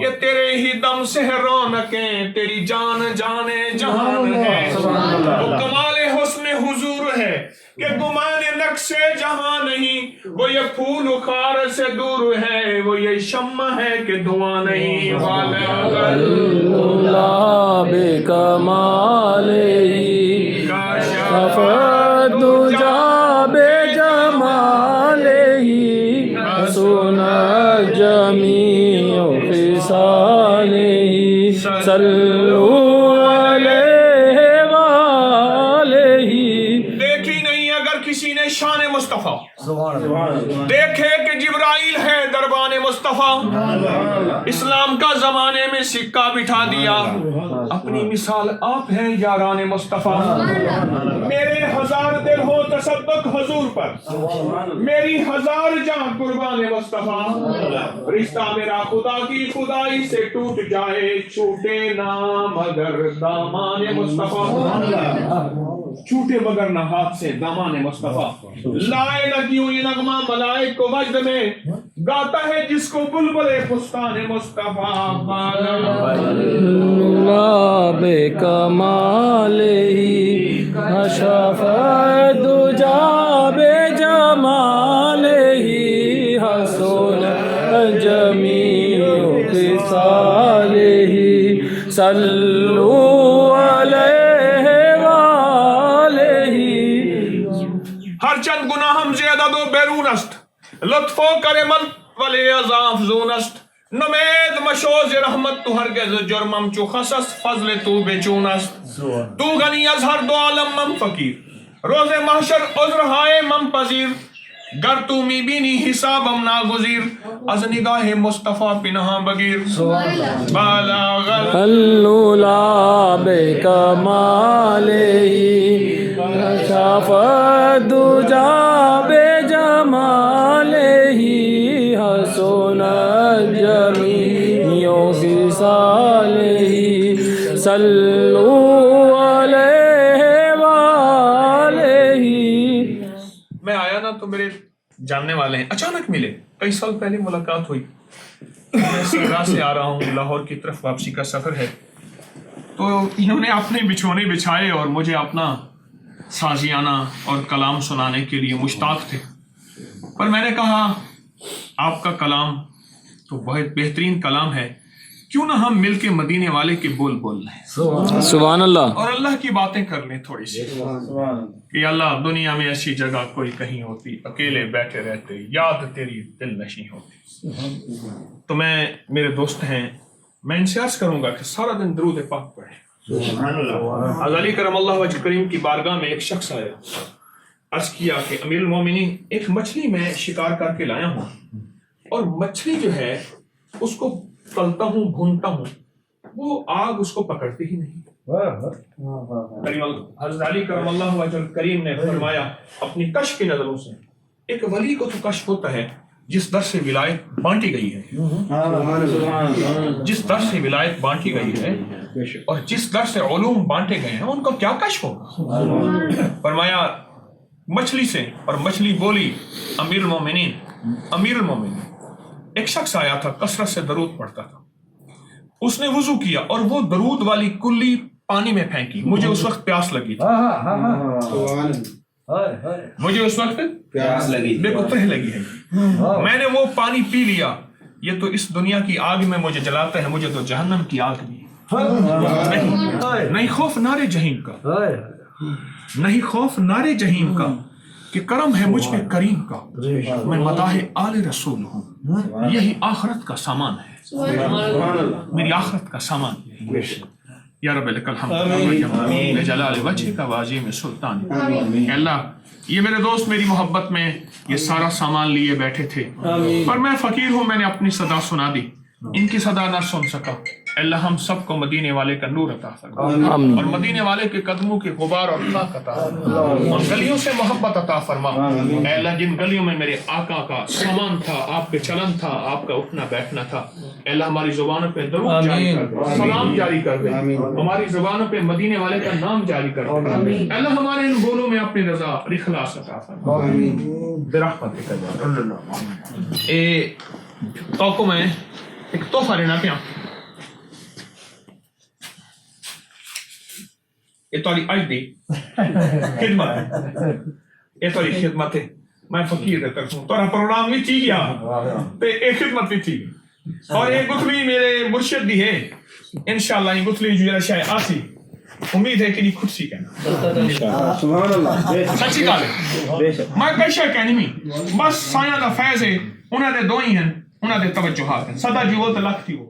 یہ تیرے ہی دم سے ہے رونقیں، تیری جان جانے جہان ہے، وہ کمال حسن حضور ہے کہ گمان نقش جہاں نہیں، وہ یہ پھول خار سے دور ہے، وہ یہ شمع ہے کہ دعا نہیں، اللہ بے کمال ہی کشف دجا بے جمال ہی حسن جمیع خصال ہی صلو علیہ وآلہ۔ دیکھی نہیں اگر کسی نے شان مصطفیٰ، دیکھے کہ جبرائیل ہے دربان مصطفیٰ، اسلام کا زمانے میں سکہ بٹھا دیا، اپنی مثال آپ ہیں یاران مصطفیٰ، میرے ہزار دل ہو تصدق حضور پر، میری ہزار جان قربان مصطفیٰ، رشتہ میرا خدا کی خدائی سے ٹوٹ جائے، چھوٹے نہ مگر دامان مصطفیٰ، چھوٹے مگر نہ ہاتھ سے دامان مصطفیٰ، لائے نہ کیوں یہ نغمہ ملائک کو وجد میں، گاتا ہے جس کو بلبل فستان مصطفیٰ، اللہ بے کمال ہی کشف دجا بے جمال ہی حسن جمیع خصال ہی صلو علیہ وآلہ۔ ہر چند گناہ ہم زیادہ دو بیرون است، لطف و کرم ولی اضاف زون است، نمید مشوز رحمت تو ہرگز جرمم چو خصص، فضل تو بے چون است، تو غنی از ہر دو عالم من فقیر، روز محشر عذر ہائے من پذیر، گر تو می بینی حسابم ناگزیر، از نگاہ مصطفیٰ پنہاں بگیر، بالغ اللہ بے کمال ہی کشف دجا بے جمال ہی حسن جمیع خصال ہی صلو علیہ وآلہ۔ میں آیا نا تو میرے جاننے والے ہیں اچانک ملے، کئی سال پہلے ملاقات ہوئی، میں سیرا سے آ رہا ہوں، لاہور کی طرف واپسی کا سفر ہے، تو انہوں نے اپنے بچھونے بچھائے اور مجھے اپنا سازیانہ اور کلام سنانے کے لیے مشتاق تھے، پر میں نے کہا آپ کا کلام تو بہت بہترین کلام ہے، کیوں نہ ہم مل کے مدینے والے کے بول بول لیں سبحان اللہ، اور اللہ کی باتیں کر لیں تھوڑی سی، کہ اللہ دنیا میں ایسی جگہ کوئی کہیں ہوتی، اکیلے بیٹھے رہتے، یاد تیری دل نشیں ہوتی۔ تو میرے دوست ہیں، میں ان سے عرض کروں گا کہ سارا دن درود پاک پڑھیں۔ غزالی کرم اللہ وجہ کریم کی بارگاہ میں ایک شخص آیا، عرض کیا کہ امیر المومنین ایک مچھلی میں شکار کر کے لایا ہوں، اور مچھلی جو ہے اس کو تلتا ہوں بھونتا ہوں، وہ آگ اس کو پکڑتی ہی نہیں۔ غزالی کرم اللہ وجہ کریم نے فرمایا اپنی کشف کی نظروں سے، ایک ولی کو تو کشف ہوتا ہے جس در سے ولایت بانٹی گئی ہے، جس در سے ولایت بانٹی گئی ہے اور جس در سے علوم بانٹے گئے ہیں ان کو کیا کشف ہوگا؟ فرمایا مچھلی سے، اور مچھلی بولی امیر المومنین، امیر المومنین۔ ایک شخص آیا تھا، کثرت سے درود پڑھتا تھا، اس نے وضو کیا اور وہ درود والی کلی پانی میں پھینکی، مجھے اس وقت پیاس لگی تھی، مجھے اس وقت پیاس لگی، بے کو تہ لگی ہے، میں نے وہ پانی پی لیا، یہ تو اس دنیا کی آگ میں مجھے جلاتا ہے، مجھے تو جہنم کی آگ بھی نہیں خوف نارے جہنم کا، نہیں خوف نارے جہنم کا، کہ کرم ہے مجھ پہ کریم کا، میں مداح آل رسول ہوں، یہی آخرت کا سامان ہے، میری آخرت کا سامان ہے۔ یا رب لک الحمد جلال وجہ کا وعظیم سلطان۔ اے اللہ، یہ میرے دوست میری محبت میں یہ سارا سامان لیے بیٹھے تھے، پر میں فقیر ہوں، میں نے اپنی صدا سنا دی، ان کی صدا نہ سن سکا۔ اللہ ہم سب کو مدینے والے کا نور عطا فرما، اور مدینے والے کے قدموں کے غبار اور خاک عطا فرما، اور گلیوں سے محبت عطا فرما۔ اے اللہ، جن گلیوں میں میرے آقا کا سامان تھا، آپ کے چلن تھا، آپ کا اٹھنا بیٹھنا تھا، اے اللہ ہماری زبانوں پہ درود جاری کر دے، سلام جاری کر دے، ہماری زبانوں پہ مدینے والے کا نام جاری کر دے۔ اے اللہ ہمارے ان بولوں میں اپنی رضا اور اخلاص عطا فرما برحمتک یا اللہ۔ توقع میں ایک تحفہ لینا پیا یہ تاری اج دی خدمت ہے یہ تاری خدمت ہے میں فقیر دے طرف ہوں تارا پروگرام بھی تھی گیا تے ایک خدمت بھی تھی اور یہ گتھلی میرے مرشد بھی ہے انشاءاللہ یہ گتھلی جو جرا شاہ آسی امید ہے کہ نہیں خود سی کہنا سبحان اللہ سچی گال ہے میں پیشہ کہنی میں بس سایہ دا فیض ہے انہاں دے دو ہی ہیں انہاں دے توجہات ہیں صدا جی وہ تے لکھ تھی وہ